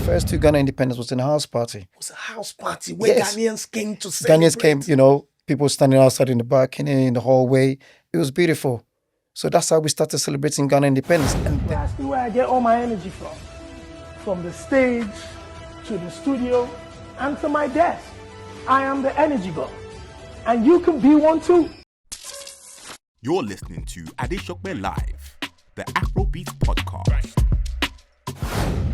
first two Ghana independence was in a house party. It was a house party where Yes. Ghanaians came to celebrate. Ghanaians came, people standing outside in the balcony, in the hallway. It was beautiful. So that's how we started celebrating Ghana independence. And That's where I get all my energy from. From the stage to the studio and to my desk. I am the energy god. And you can be one too. You're listening to Adeshokbe Live, the Afrobeats podcast.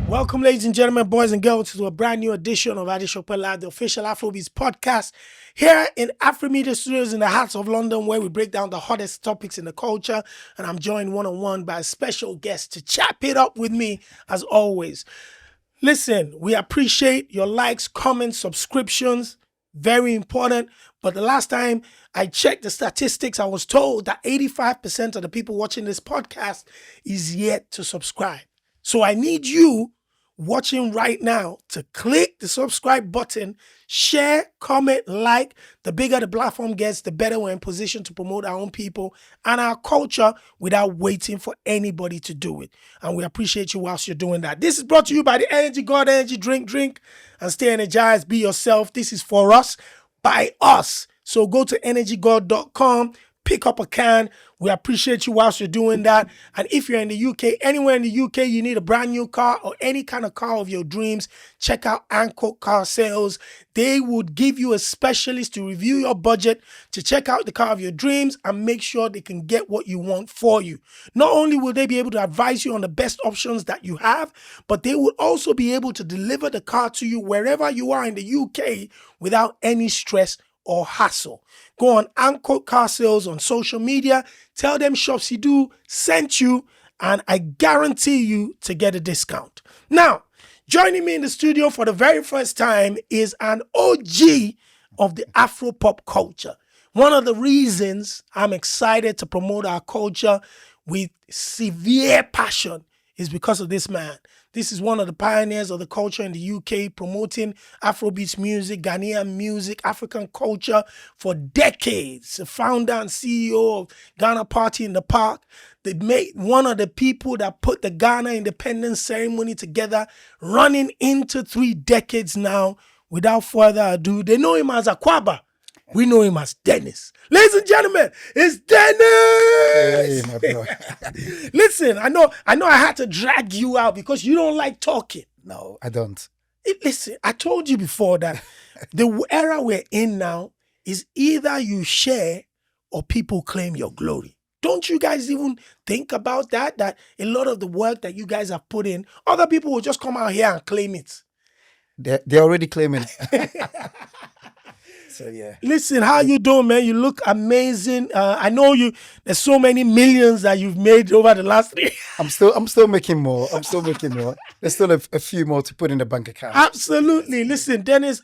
Welcome, ladies and gentlemen, boys and girls, to a brand new edition of Adeshokbe Live, the official Afrobeats podcast, here in Afromedia Studios in the heart of London, where we break down the hottest topics in the culture. And I'm joined one-on-one by a special guest to chop it up with me, as always. Listen, we appreciate your likes, comments, subscriptions. Very important. But the last time I checked the statistics, I was told that 85% of the people watching this podcast is yet to subscribe. So I need you watching right now to click the subscribe button, share, comment, like. The bigger the platform gets, the better we're in position to promote our own people and our culture without waiting for anybody to do it. And we appreciate you whilst you're doing that. This is brought to you by the Energy God, Energy Drink, and stay energized, be yourself. This is for us, by us. So go to energygod.com. Pick up a can. We appreciate you whilst you're doing that. And if you're in the UK, anywhere in the UK, you need a brand new car or any kind of car of your dreams, check out Anchor Car Sales. They would give you a specialist to review your budget, to check out the car of your dreams and make sure they can get what you want for you. Not only will they be able to advise you on the best options that you have, but they will also be able to deliver the car to you wherever you are in the UK without any stress or hassle. Go on Anchor Car Sales on social media. Tell them Shopsy Do sent you, and I guarantee you to get a discount. Now, joining me in the studio for the very first time is an OG of the Afro pop culture. One of the reasons I'm excited to promote our culture with severe passion is because of this man. This is one of the pioneers of the culture in the UK, promoting Afrobeats music, Ghanaian music, African culture for decades. The founder and CEO of Ghana Party in the Park. They made one of the people that put the Ghana independence ceremony together, running into 3 decades now. Without further ado, they know him as Akwaba. We know him as Dennis. Ladies and gentlemen, it's Dennis! hey, my bro. Listen, I know I had to drag you out because you don't like talking. No, I don't. Listen, I told you before that the era we're in now is either you share or people claim your glory. Don't you guys even think about that? That a lot of the work that you guys have put in, other people will just come out here and claim it. They're already claiming it. So yeah. Listen, how you doing, man? You look amazing. I know you. There's so many millions that you've made over the last 3 years. I'm still making more. There's still a few more to put in the bank account. Absolutely. Listen, Dennis,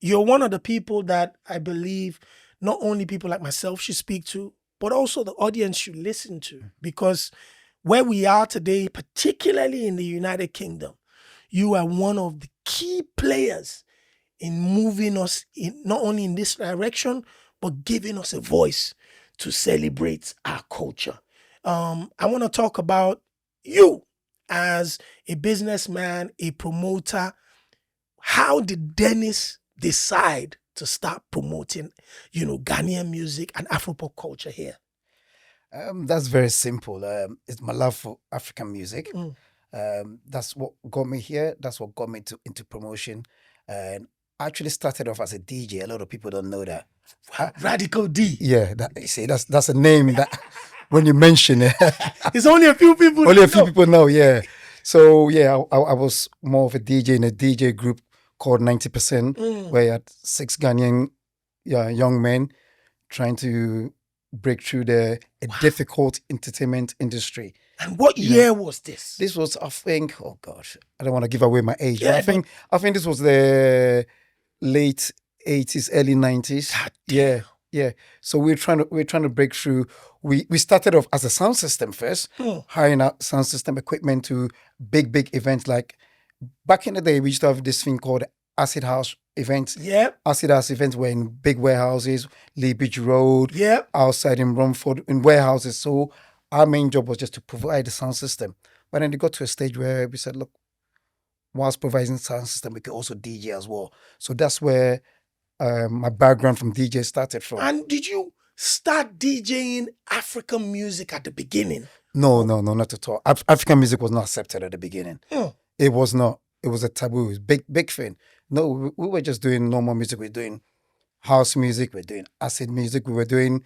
you're one of the people that I believe not only people like myself should speak to, but also the audience should listen to. Because where we are today, particularly in the United Kingdom, you are one of the key players in moving us in not only in this direction, but giving us a voice to celebrate our culture. I want to talk about you as a businessman, a promoter. How did Dennis decide to start promoting, Ghanaian music and Afropop culture here? That's very simple. It's my love for African music. That's what got me here. That's what got me into promotion. And I actually started off as a DJ. A lot of people don't know that. Radical D. Yeah, that's a name that when you mention it, it's only a few people. Only a few people know. Yeah. So yeah, I was more of a DJ in a DJ group called 90%, where you had 6 Ghanaian young men trying to break through a difficult entertainment industry. And what year was this? This was, I think, oh gosh, I don't want to give away my age. Yeah, I think this was the late 80s, early 90s. Yeah. So we're trying to break through. We started off as a sound system first, hiring out sound system equipment to big events. Like back in the day, we used to have this thing called acid house events. Yeah. Acid house events were in big warehouses, Lee Beach Road, yeah, outside in Romford, in warehouses. So our main job was just to provide the sound system. But then it got to a stage where we said, look, whilst providing sound system, we could also DJ as well. So that's where my background from DJ started from. And did you start DJing African music at the beginning? No, not at all. African music was not accepted at the beginning. Oh. It was not. It was a taboo. It was big thing. No, we were just doing normal music. We're doing house music. We're doing acid music. We were doing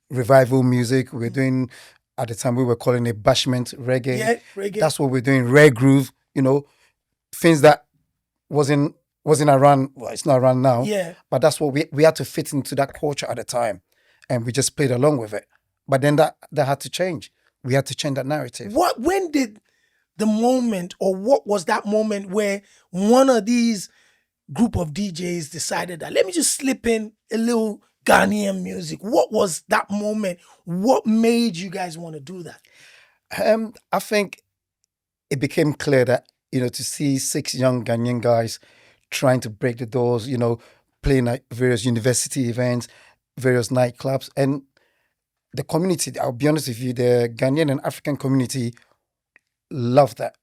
revival music. We were doing, at the time, we were calling it bashment reggae. Yeah, reggae. That's what we're doing. Rare groove. Things that wasn't around. Well, it's not around now. Yeah. But that's what we had to fit into that culture at the time, and we just played along with it. But then that had to change. We had to change that narrative. When did the moment, or what was that moment where one of these group of DJs decided that let me just slip in a little Ghanaian music? What was that moment? What made you guys want to do that? I think it became clear that, to see 6 young Ghanaian guys trying to break the doors, playing at various university events, various nightclubs, and the community, I'll be honest with you, the Ghanaian and African community love that,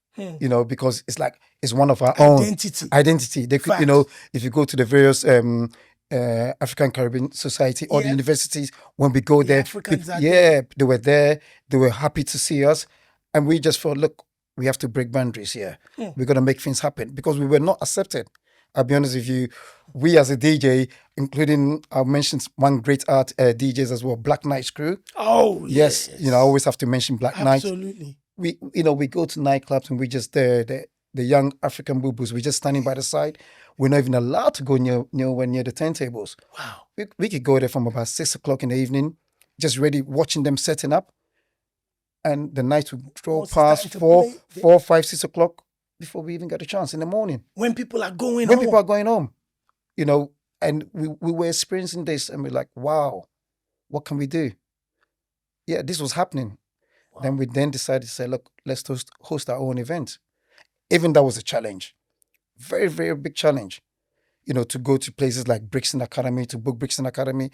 because it's one of our Identity. own identity. They could, Facts. if you go to the various African Caribbean Society or the universities, when we go there, Africans are they were there. They were happy to see us, and we just thought, look, we have to break boundaries here. We're gonna make things happen because we were not accepted. I'll be honest with you, we as a DJ, including, I'll mention one great art DJs as well, Black Knight's crew. Oh, Yes, I always have to mention Black Knight. absolutely. We go to nightclubs and we just the young African boo-boos, we're just standing by the side. We're not even allowed to go near the turntables. Wow. We could go there from about 6 o'clock in the evening, just ready, watching them setting up. And the night would draw Once it's past time to 4, play, 4, 5, 6 o'clock before we even get a chance in the morning. When people are going When home. people are going home, and we were experiencing this, and we're like, wow, what can we do? Yeah, this was happening. Wow. Then we decided to say, look, let's host our own event. Even that was a challenge. Very, very big challenge. To go to places like Brixton Academy, to book Brixton Academy,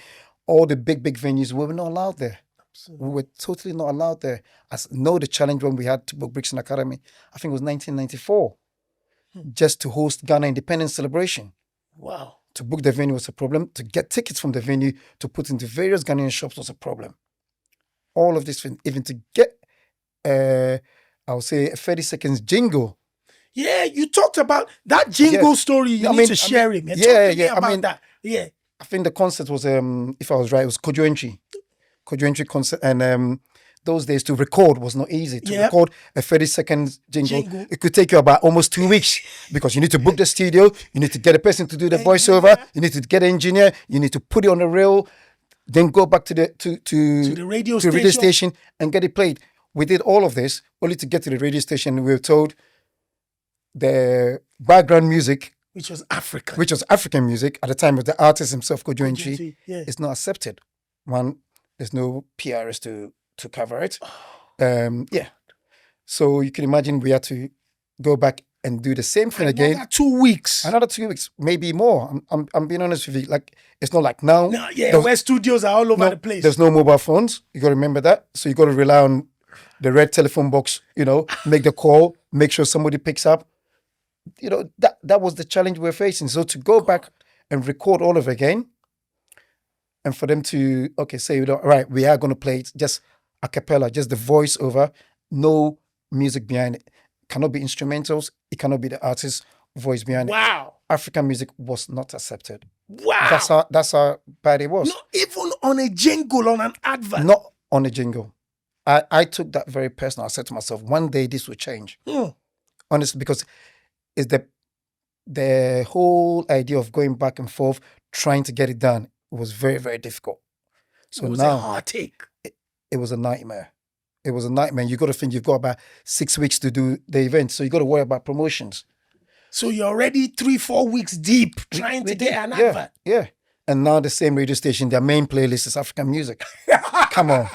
all the big venues, we were not allowed there. Absolutely. We were totally not allowed there. The challenge when we had to book Brixton Academy, I think it was 1994, just to host Ghana Independence Celebration. Wow. To book the venue was a problem. To get tickets from the venue to put into various Ghanaian shops was a problem. All of this, even to get, I would say, a 30 seconds jingle. Yeah, you talked about that jingle story. You need to share it, man. Talk to me about that. Yeah. I think the concert was, if I was right, it was Kojo Entry concert. And those days to record was not easy. To record a 30-second jingle, it could take you about almost 2 weeks because you need to book the studio, you need to get a person to do the voiceover, you need to get an engineer, you need to put it on the reel, then go back to the radio station and get it played. We did all of this only to get to the radio station. We were told the background music, which was African music at the time of the artist himself, Kojo Entry, yeah, is not accepted. One, there's no PRS to cover it. So you can imagine we had to go back and do the same thing again. Another 2 weeks. Another 2 weeks, maybe more. I'm being honest with you. Like, it's not like now. No, where studios are all over the place. There's no mobile phones. You got to remember that. So you got to rely on the red telephone box. Make the call, make sure somebody picks up. That was the challenge we're facing. So to go back and record all over again, and for them to say, right, we are going to play it just a cappella, just the voiceover, no music behind it. Cannot be instrumentals. It cannot be the artist's voice behind it. Wow. African music was not accepted. Wow. That's how bad it was. Not even on a jingle, on an advert. Not on a jingle. I took that very personal. I said to myself, one day this will change. Honestly, because it's the whole idea of going back and forth, trying to get it done, was very, very difficult. So it was now a heartache. It was a nightmare. It was a nightmare. You got to think you've got about 6 weeks to do the event. So you got to worry about promotions. So you're already 3-4 weeks deep trying to get an advert. Yeah. And now the same radio station, their main playlist is African music. Come on.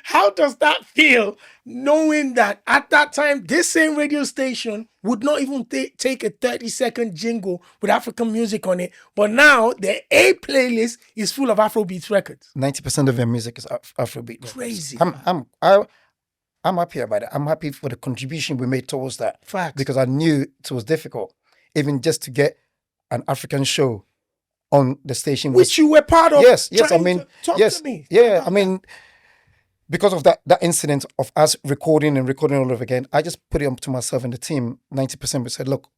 How does that feel, knowing that at that time, this same radio station would not even take a 30-second jingle with African music on it, but now the A playlist is full of Afrobeats records? 90% of their music is Afrobeat. Crazy. I'm happy about it. I'm happy for the contribution we made towards that. Facts. Because I knew it was difficult, even just to get an African show on the station. Which you were part of. Yes. I trying mean, to talk yes, to me. yeah. about I mean, because of that incident of us recording all over again, I just put it up to myself and the team. 90% we said, look,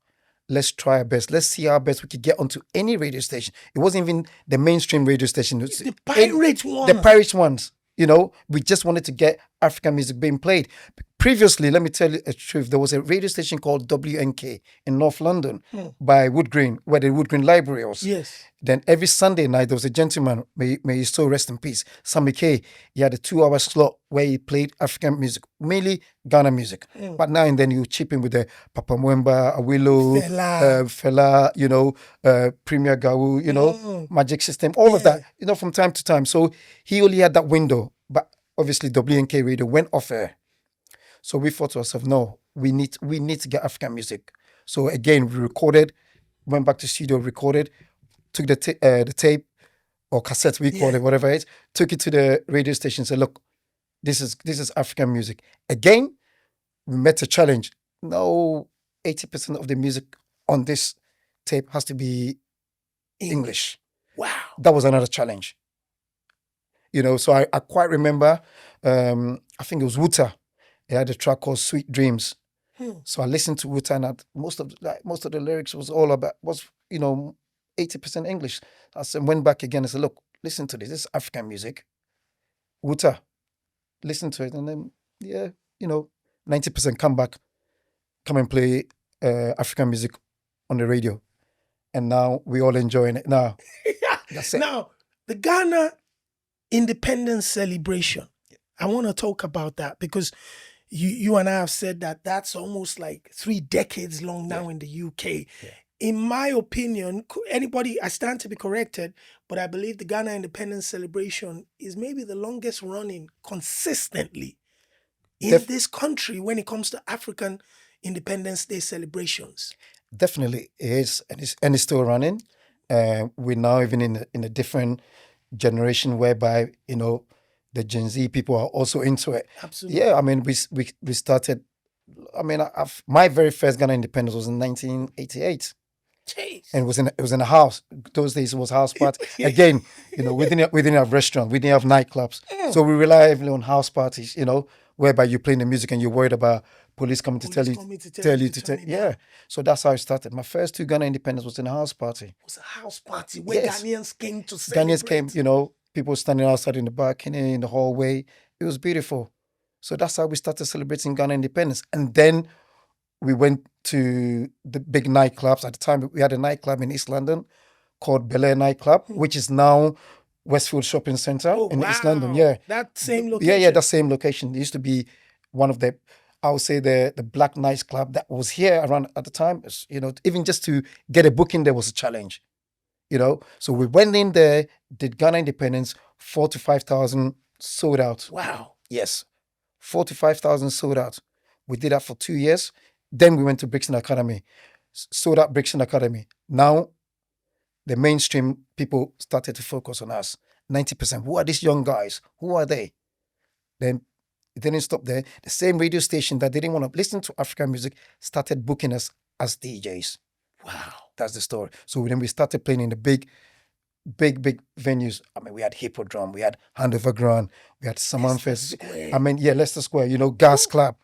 let's try our best. Let's see how best we could get onto any radio station. It wasn't even the mainstream radio station. It was the pirate one. the pirate ones. You know, we just wanted to get African music being played. Previously, let me tell you the truth, there was a radio station called WNK in North London by Wood Green, where the Wood Green Library was. Yes. Then every Sunday night, there was a gentleman, may his soul rest in peace, Sammy K. He had a 2-hour slot where he played African music, mainly Ghana music. But now and then you chip in with the Papa Mwemba, Awilo, Fela, you know, Premier Gawu, you know, Magic System, all of that, you know, from time to time. So he only had that window. But obviously WNK radio went off air. So we thought to ourselves, no, we need to get African music. So again, we recorded, went back to studio, recorded, took the tape or cassette, we call it, whatever it is, took it to the radio station, said, look, this is African music. Again, we met a challenge. No, 80% of the music on this tape has to be English. Wow. That was another challenge. You know, so I quite remember, I think it was Wuta. He had a track called Sweet Dreams. So I listened to Wuta and most of the lyrics was 80% English. I went back again and said, look, listen to this. This is African music. Wuta, listen to it. And then, 90% come and play African music on the radio. And now we all enjoying it. Now, that's it. Now, the Ghana independence celebration. I want to talk about that because you and I have said that that's almost like 3 decades long now in the UK. Yeah. In my opinion, I stand to be corrected, but I believe the Ghana independence celebration is maybe the longest running consistently in this country when it comes to African Independence Day celebrations. Definitely it is, and it's still running. We're now even in a different generation whereby, you know, the Gen Z people are also into it. Absolutely. Yeah, I mean, we started. I mean, my very first Ghana independence was in 1988. Jeez. And it was in a house. Those days it was house party. Again, you know, we didn't have restaurant, we didn't have nightclubs, so we rely heavily on house parties. You know, whereby you're playing the music and you're worried about police coming to tell you. Yeah. So that's how it started. My first 2 Ghana independence was in a house party. It was a house party where Ghanaians came to celebrate. Ghanaians came, you know, people standing outside in the balcony, in the hallway. It was beautiful. So that's how we started celebrating Ghana independence. And then we went to the big nightclubs. At the time, we had a nightclub in East London called Bel Air Nightclub, which is now Westfield Shopping Centre in East London. Yeah. That same location? Yeah, that same location. It used to be one of the, I would say, the black nightclub that was here around at the time. You know, even just to get a booking there was a challenge. You know, so we went in there, did Ghana independence, 4,000 to 5,000 sold out. Wow. Yes, 4,000 to 5,000 sold out. We did that for 2 years. Then we went to Brixton Academy, sold out Brixton Academy. Now, the mainstream people started to focus on us. 90%. Who are these young guys? Who are they? Then it didn't stop there. The same radio station that didn't want to listen to African music started booking us as DJs. Wow. That's the story. So then we started playing in the big venues. I mean, we had Hippodrome, we had Handover Ground, we had Samanfest. I mean, Leicester Square, you know, Gas Club.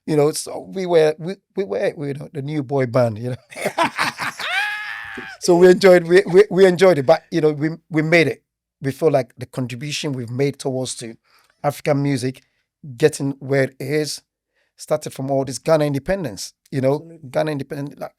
You know, so we were the new boy band, you know. So we enjoyed it, but you know, we made it. We feel like the contribution we've made towards to African music getting where it is started from all this Ghana independence. You know, absolutely. Ghana independence. Like,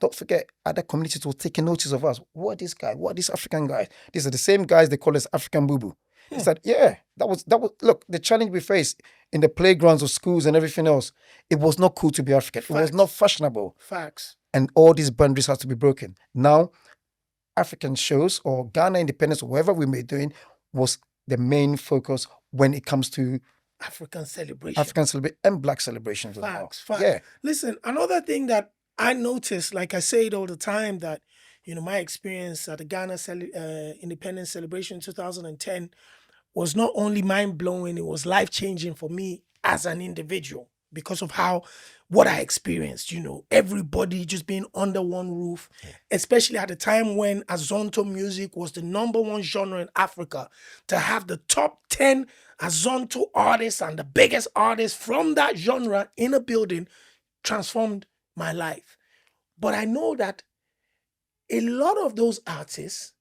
don't forget, other communities were taking notice of us. What are these guys? What are these African guys? These are the same guys they call us African Boo-Boo. He said, that was, look, the challenge we faced in the playgrounds of schools and everything else, it was not cool to be African. Facts. It was not fashionable. Facts. And all these boundaries had to be broken. Now, African shows or Ghana independence or whatever we may be doing was the main focus when it comes to African celebration and Black celebrations as well. Facts. Yeah. Listen, another thing that I noticed, like I say it all the time, that, you know, my experience at the Ghana Independence Celebration 2010 was not only mind-blowing, it was life-changing for me as an individual because of what I experienced, everybody just being under one roof, especially at the time when Azonto music was the number one genre in Africa. To have the top 10 Azonto artists and the biggest artists from that genre in a building transformed my life. But I know that a lot of those artists,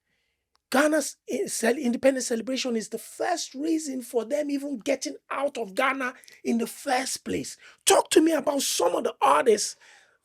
Ghana's independence celebration is the first reason for them even getting out of Ghana in the first place. Talk to me about some of the artists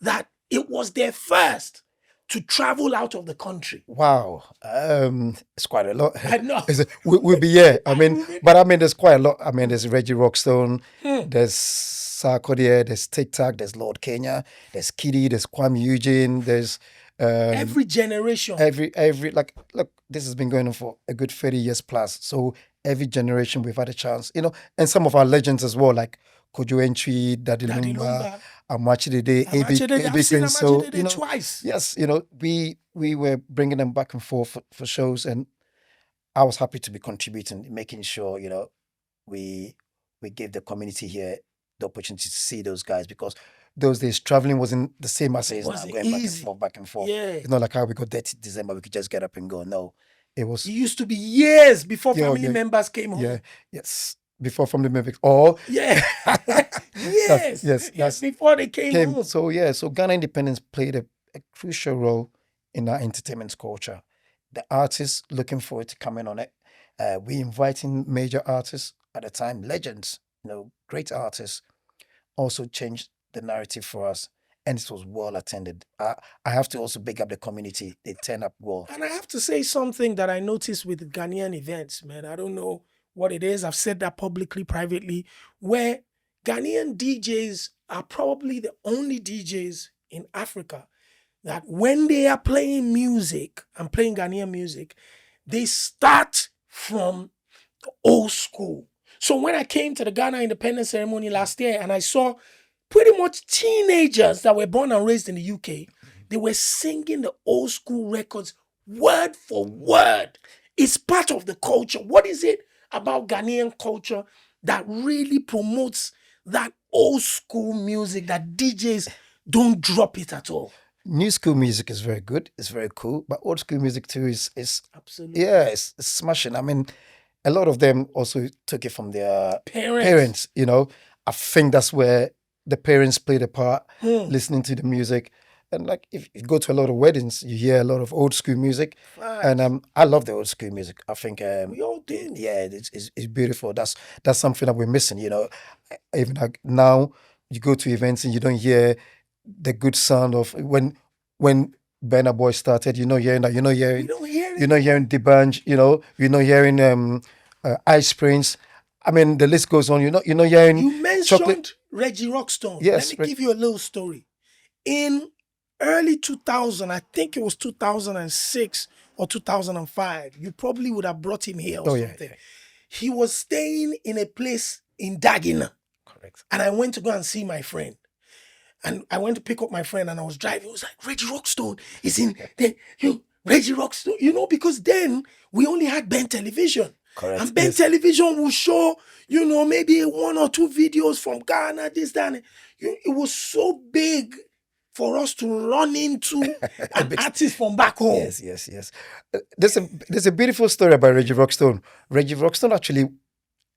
that it was their first to travel out of the country. Wow, it's quite a lot. I know. We'll be here. There's quite a lot. There's Reggie Rockstone, there's Sarkodie, there's Tic Tac, there's Lord Kenya, there's Kiddy, there's Kwame Eugene, there's every generation. Look, this has been going on for a good 30 years plus. So every generation we've had a chance, and some of our legends as well, like Kojo Entry, Daddy Lumba, Amachidede, I've seen twice. Yes, we were bringing them back and forth for shows, and I was happy to be contributing, making sure, we gave the community here the opportunity to see those guys, because those days traveling wasn't the same as it is now, going back and forth. Yeah. It's not like how we got 30 December, we could just get up and go. No, it used to be years before family members came home. Yeah, yes, before family members. Or yes, yes, before they came home. So Ghana independence played a crucial role in our entertainment culture. The artists looking forward to coming on it. We inviting major artists at the time, legends, great artists, also changed the narrative for us, and it was well attended. I have to also big up the community. They turn up well. And I have to say something that I noticed with Ghanaian events, man. I don't know what it is. I've said that publicly, privately, where Ghanaian DJs are probably the only DJs in Africa that when they are playing music and playing Ghanaian music, they start from the old school. So when I came to the Ghana independence ceremony last year and I saw pretty much teenagers that were born and raised in the UK, they were singing the old school records word for word. It's part of the culture. What is it about Ghanaian culture that really promotes that old school music that DJs don't drop it at all? New school music is very good. It's very cool. But old school music too is absolutely, it's smashing. A lot of them also took it from their parents. I think that's where the parents played a part, listening to the music. And like, if you go to a lot of weddings, you hear a lot of old school music. Right. And I love the old school music. I think we all do. Yeah, it's beautiful. That's something that we're missing. Even like now, you go to events and you don't hear the good sound of when Burna Boy started. You're not hearing that. You're not hearing D'banj. You're not hearing Ice Prince. The list goes on. You're not hearing. You mentioned Reggie Rockstone. Yes. Let me give you a little story. In early 2000, I think it was 2006 or 2005, you probably would have brought him here or something. Yeah. He was staying in a place in Dagina. Correct. And I went to go and see my friend. And I went to pick up my friend and I was driving. It was like, Reggie Rockstone is in there. Reggie Rockstone, because then we only had Ben Television. Correct. And Ben Television will show, maybe 1 or 2 videos from Ghana, this, that. It was so big for us to run into an artist from back home. Yes. There's a beautiful story about Reggie Rockstone. Reggie Rockstone actually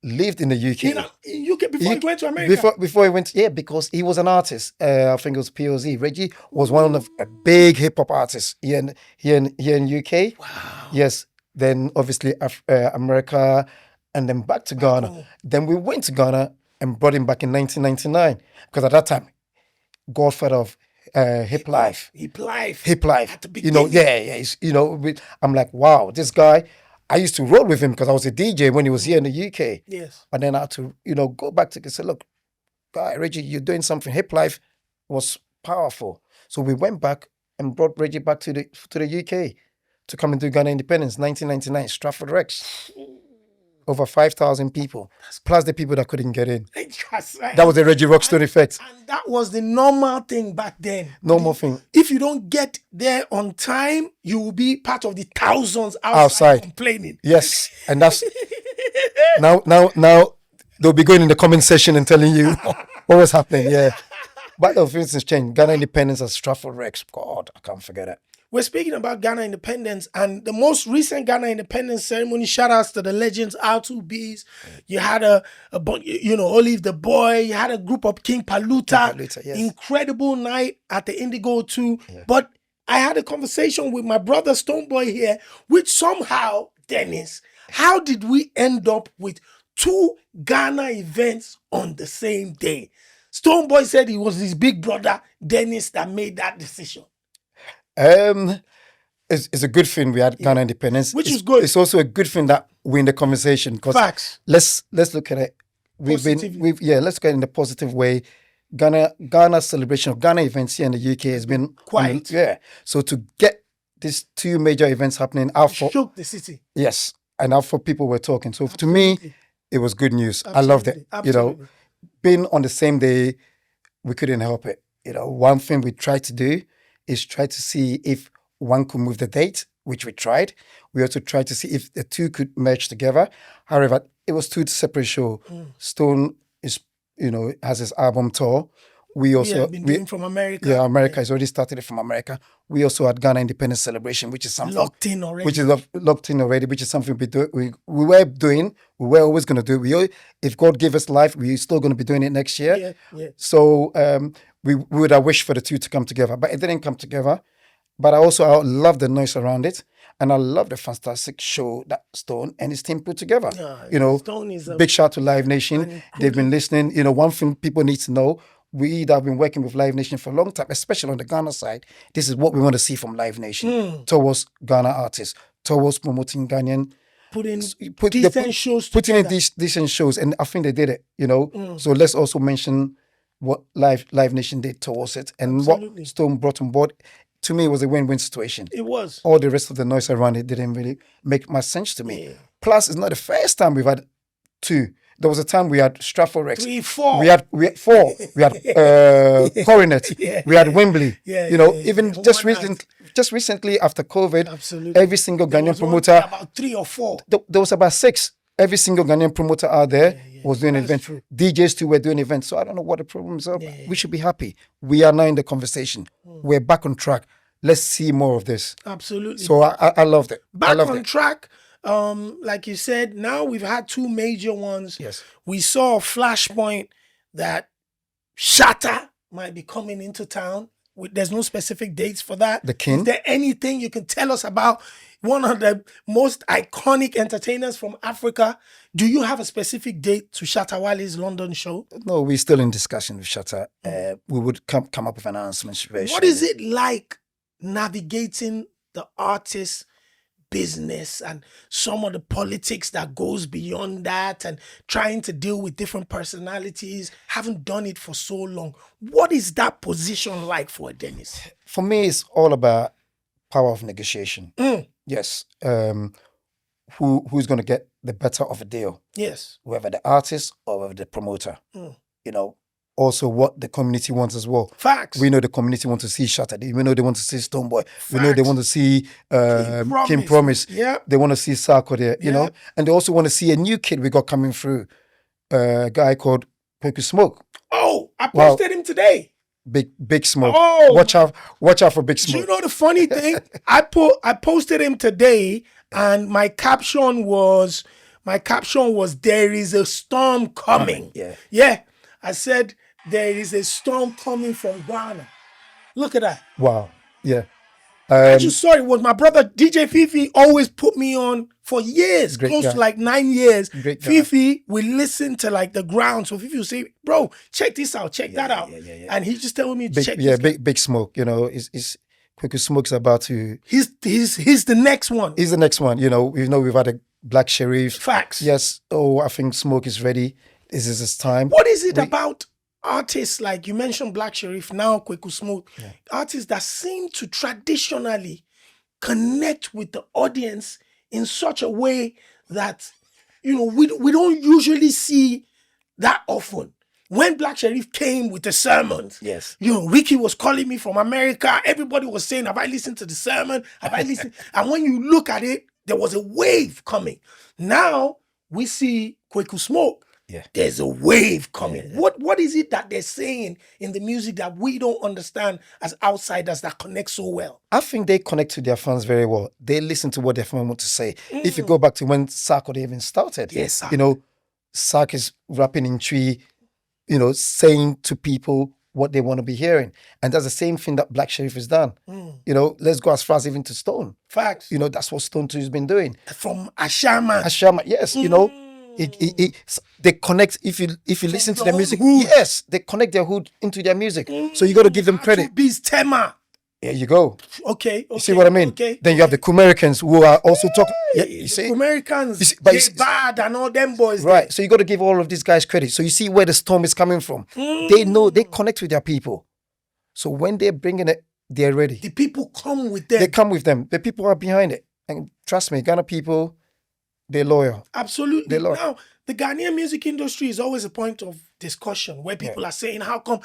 lived in the UK. In UK before he went to America. Before he went, because he was an artist. I think it was POZ. Reggie was one of a big hip hop artists here in UK. Wow. Yes. Then obviously America, and then back to Ghana. Oh. Then we went to Ghana and brought him back in 1999, because at that time, godfather of hip life. Hip life. At the beginning. I'm like, wow, this guy. I used to roll with him because I was a DJ when he was here in the UK. Yes. And then I had to, go back to say, look, guy, Reggie, you're doing something. Hip life was powerful. So we went back and brought Reggie back to the UK to come and do Ghana independence, 1999, Stratford Rex. Over 5,000 people, plus the people that couldn't get in. That was the Reggie Rockstone effect. And that was the normal thing back then. Normal thing. If you don't get there on time, you will be part of the thousands outside complaining. Yes, and that's now. they'll be going in the comment section and telling you what was happening. Yeah. But for instance, change Ghana independence at Stratford Rex. God, I can't forget it. We're speaking about Ghana independence and the most recent Ghana independence ceremony. Shout outs to the legends R2Bs. You had Olive the Boy. You had a group of King Paluta. Yes. Incredible night at the Indigo too. Yeah. But I had a conversation with my brother Stoneboy here, which somehow, Dennis, how did we end up with 2 Ghana events on the same day? Stoneboy said it was his big brother, Dennis, that made that decision. It's a good thing we had Ghana independence, which is good. It's also a good thing that we're in the conversation because facts. Let's look at it. Let's look at it in a positive way. Ghana's celebration of Ghana events here in the UK has been quite. So to get these 2 major events happening, shook the city. Yes, and how for people were talking. So to me, it was good news. Absolutely. I loved it. Absolutely. Being on the same day, we couldn't help it. One thing we tried to do is try to see if one could move the date, which we tried. We also tried to see if the 2 could merge together. However, it was 2 separate shows. Stone is, has his album tour. We also have been doing from America. Yeah, America has already started it from America. We also had Ghana Independence Celebration, which is something locked in already. Which is locked in already, which is something we were doing. We were always going to do. If God gave us life, we're still going to be doing it next year. Yeah. So we would have wished for the 2 to come together, but it didn't come together. But I love the noise around it, and I love the fantastic show that Stone and his team put together. Stone is big shout to Live Nation. They've been listening. One thing people need to know: we that have been working with Live Nation for a long time, especially on the Ghana side. This is what we want to see from Live Nation towards Ghana artists, towards promoting Ghanaian. Putting shows putting in these decent shows, and I think they did it. So let's also mention what Live Nation did towards it, and Absolutely. what Stone brought on board. To me, it was a win-win situation. It was. All the rest of the noise around it didn't really make much sense to me. Yeah. Plus, it's not the first time we've had 2. There was a time we had Stratford Rex. 3, 4. We had 4. We had Coronet. We had Wembley. Even just recently after COVID, Absolutely. Every single Ghanaian promoter. About 3 or 4. There was about 6. Every single Ghanaian promoter out there was doing events. True. DJs too were doing events. So I don't know what the problems are. We should be happy. We are now in the conversation. We're back on track. Let's see more of this. Absolutely. So I loved it. Back on track. Like you said, now we've had 2 major ones. Yes. We saw a flashpoint that Shatta might be coming into town. There's no specific dates for that. The King. Is there anything you can tell us about one of the most iconic entertainers from Africa? Do you have a specific date to Shatta Wale's London show? No, we're still in discussion with Shatta. We would come up with an announcement very What is it like navigating the artist business and some of the politics that goes beyond that and trying to deal with different personalities, haven't done it for so long? What is that position like for Dennis? For me, it's all about power of negotiation. Yes. Who's going to get the better of a deal? Yes. Whether the artist or whether the promoter. Also what the community wants as well. Facts. We know the community wants to see Shatta. We know they want to see Stoneboy. We know they want to see King Promise. Yeah. They want to see Sarko there, and they also want to see a new kid we got coming through, a guy called Kwaku Smoke. Oh, I posted him today. Big Smoke. Oh, watch out for Big Smoke. Do you know the funny thing? I posted him today, and my caption was there is a storm coming. Yeah. I said there is a storm coming from Ghana. Look at that. Wow. Yeah. I just saw it. Was my brother DJ Fifi always put me on for years, close to like 9 years. Fifi will listen to like the ground. So Fifi will say, "Bro, check this out, check that out," and he just telling me, "Check." Big Smoke. Is Kwaku Smoke's about to. He's the next one. He's the next one. We've had a Black Sheriff. Facts. Yes. Oh, I think Smoke is ready. This is his time. What is it about artists like you mentioned Black Sheriff, now Kwaku Smoke, artists that seem to traditionally connect with the audience in such a way that we don't usually see that often? When Black Sheriff came with the sermons, yes, Ricky was calling me from America. Everybody was saying, "Have I listened to the sermon? Have I listened?" And when you look at it, there was a wave coming. Now we see Kwaku Smoke. Yeah. There's a wave coming. What is it that they're saying in the music that we don't understand as outsiders that connect so well? I think they connect to their fans very well. They listen to what their fans want to say. If you go back to when Sarko even started, Yes, sir. you know, Sark is rapping in tree, saying to people what they want to be hearing. And that's the same thing that Black Sherif has done. Let's go as far as even to Stone. Facts. That's what Stone 2 has been doing. From Ashama. Ashama, yes, they connect. If you listen to their music, hood. yes, they connect their hood into their music. So you got to give them credit. Beast Tema. There you go. Okay. You see what I mean? Okay. Then you have the Kumericans who are also talking. Yeah, you see? Americans, bad and all them boys. Right. So you got to give all of these guys credit. So you see where the storm is coming from. They know, they connect with their people. So when they're bringing it, they're ready. The people come with them. They come with them. The people are behind it. And trust me, Ghana people, they're loyal. Absolutely. They're loyal. Now, the Ghanaian music industry is always a point of discussion where people are saying, how come,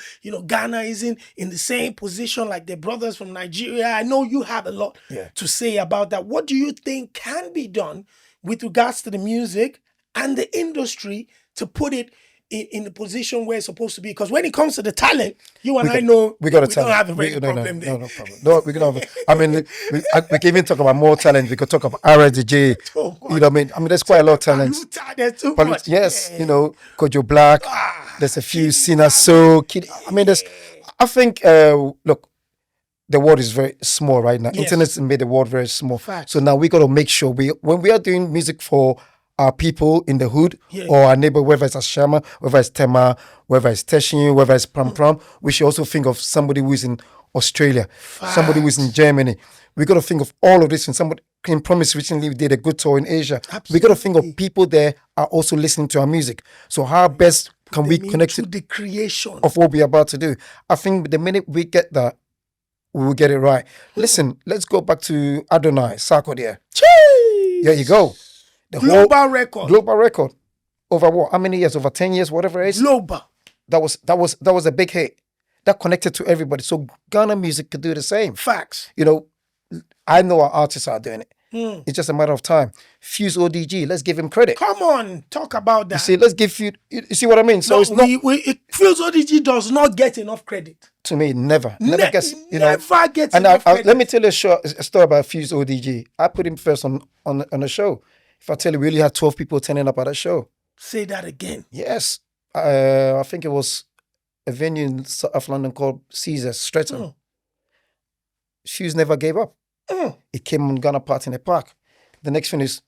Ghana isn't in the same position like their brothers from Nigeria? I know you have a lot to say about that. What do you think can be done with regards to the music and the industry to put it in the position where it's supposed to be? Because when it comes to the talent, I know we got a don't talent. have a very problem there. No problem. No, we're gonna have. I mean, we can even talk about more talent. We could talk about RSJ. Oh, you know what I mean? I mean, there's quite a lot of talent. There's too much. Yes, Kojo Black. There's a few Sina So Kid. I mean, I think. Look, the world is very small right now. Yes. Internet's made the world very small. Facts. So now we got to make sure when we are doing music for our people in the hood or our neighbor, whether it's Ashama, whether it's Tema, whether it's Teshin, whether it's Pram Pram, we should also think of somebody who is in Australia, somebody who is in Germany. We got to think of all of this. And somebody in Promise recently did a good tour in Asia. Absolutely. We got to think of people there are also listening to our music. So how best can we connect to it the creation of what we're about to do? I think the minute we get that, we will get it right. Listen, let's go back to Adonai, Sarko there. There you go. The global record. Global record. Over what? How many years? Over 10 years, whatever it is. Global. That was a big hit. That connected to everybody. So Ghana music could do the same. Facts. I know our artists are doing it. It's just a matter of time. Fuse ODG, let's give him credit. Come on, talk about that. You see, let's give you see what I mean? So it's not Fuse ODG does not get enough credit. To me, never gets. Never gets and enough credit. Let me tell you a story about Fuse ODG. I put him first on a show. If I tell you, we really had 12 people turning up at a show. Say that again. Yes. I think it was a venue in South London called Caesars, Streatham. Fuse never gave up. It came on Ghana Party in the Park. The next thing is,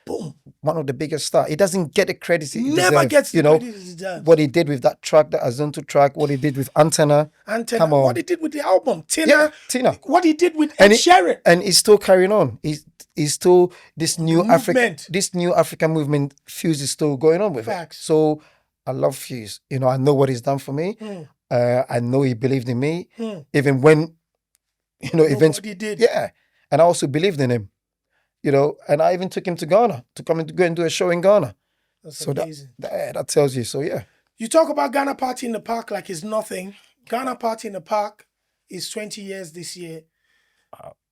boom, one of the biggest stars. He doesn't get the credit he never deserves. Gets the credit he deserves. What he did with that track, the Azonto track, what he did with Antenna. Come on. What he did with the album, Tina. What he did with Ed Sheeran. And he's still carrying on. He's still this new African movement. Fuse is still going on with it. So I love Fuse. I know what he's done for me. I know he believed in me, even when events. He did. Yeah, and I also believed in him. And I even took him to Ghana to come and go and do a show in Ghana. That's amazing. That tells you. So yeah. You talk about Ghana Party in the Park like it's nothing. Ghana Party in the Park is 20 years this year.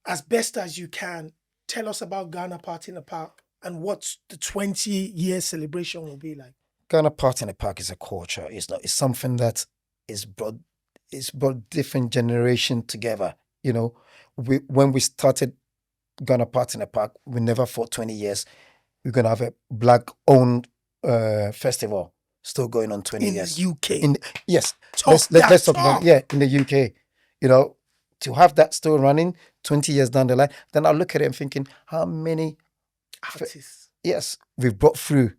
As best as you can, tell us about Ghana Party in the Park and what the 20-year celebration will be like. Ghana Party in the Park is a culture. It's something that is brought different generation together. When we started Ghana Party in the Park, we never thought 20 years we're gonna have a black-owned festival still going on 20 years in the UK. Yes, let's talk about in the UK. To have that still running 20 years down the line, then I look at it and thinking, how many artists? Yes, we've brought through.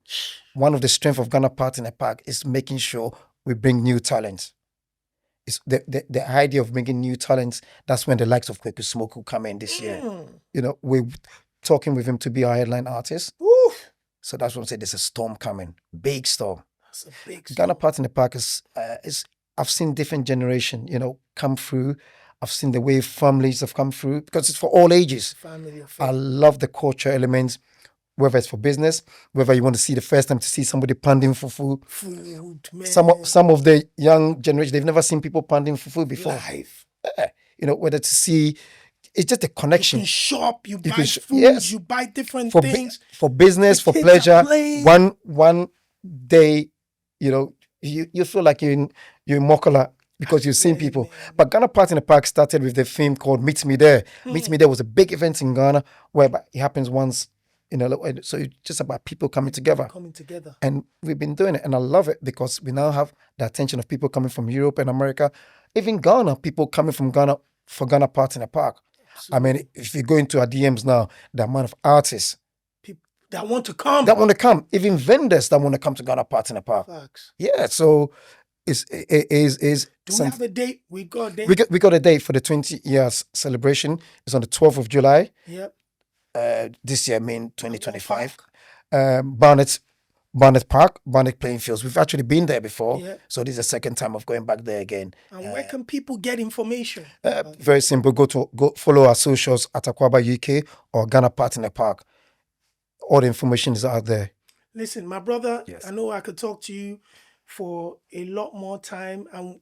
One of the strengths of Ghana Party in the Park is making sure we bring new talents. It's the idea of bringing new talents. That's when the likes of Kweku Smoke will come in this year. We're talking with him to be our headline artist. So that's what I'm saying. There's a storm coming, big storm. That's a big storm. Ghana Party in the Park is. I've seen different generation, come through. I've seen the way families have come through because it's for all ages. I love the culture elements. Whether it's for business, whether you want to see the first time to see somebody panding for food. Man. Some of the young generation, they've never seen people panding for food before. Live. Whether to see, it's just a connection. You can shop, you buy food, you buy different things. For business, for pleasure. One day you know, you feel like you're in Mokola because you've seen people. But Ghana Party in the Park started with the theme called Meet Me There. Meet Me There was a big event in Ghana where it happens once in a little, so it's just about people coming together. And we've been doing it, and I love it because we now have the attention of people coming from Europe and America, even Ghana, people coming from Ghana for Ghana Party in the Park. Absolutely. I mean, if you go into our DMs now, the amount of artists that want to come, even vendors that want to come to Ghana Party in the Park. Facts. Yeah, so do we have a date? We got a date. We got a date for the 20 years celebration. It's on the 12th of July. Yep. This year, 2025. Barnet Park, Barnet Playing Fields. We've actually been there before, so this is the second time of going back there again. And where can people get information? Very simple. Go follow our socials at Akwaba UK or Ghana Party in the Park. All the information is out there. Listen, my brother, I know I could talk to you for a lot more time, and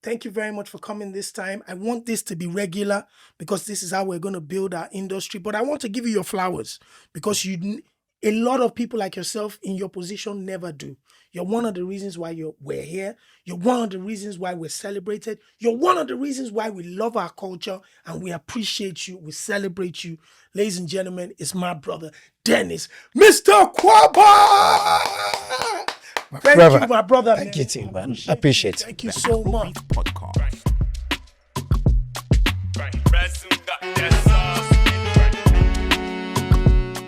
thank you very much for coming this time. I want this to be regular because this is how we're going to build our industry. But I want to give you your flowers because a lot of people like yourself in your position never do. You're one of the reasons why we're here. You're one of the reasons why we're celebrated. You're one of the reasons why we love our culture and we appreciate you. We celebrate you. Ladies and gentlemen, it's my brother, Dennis, Mr. Kwaba! Thank you, my brother. Thank you too, man. I appreciate it. Thank you so much. Podcast.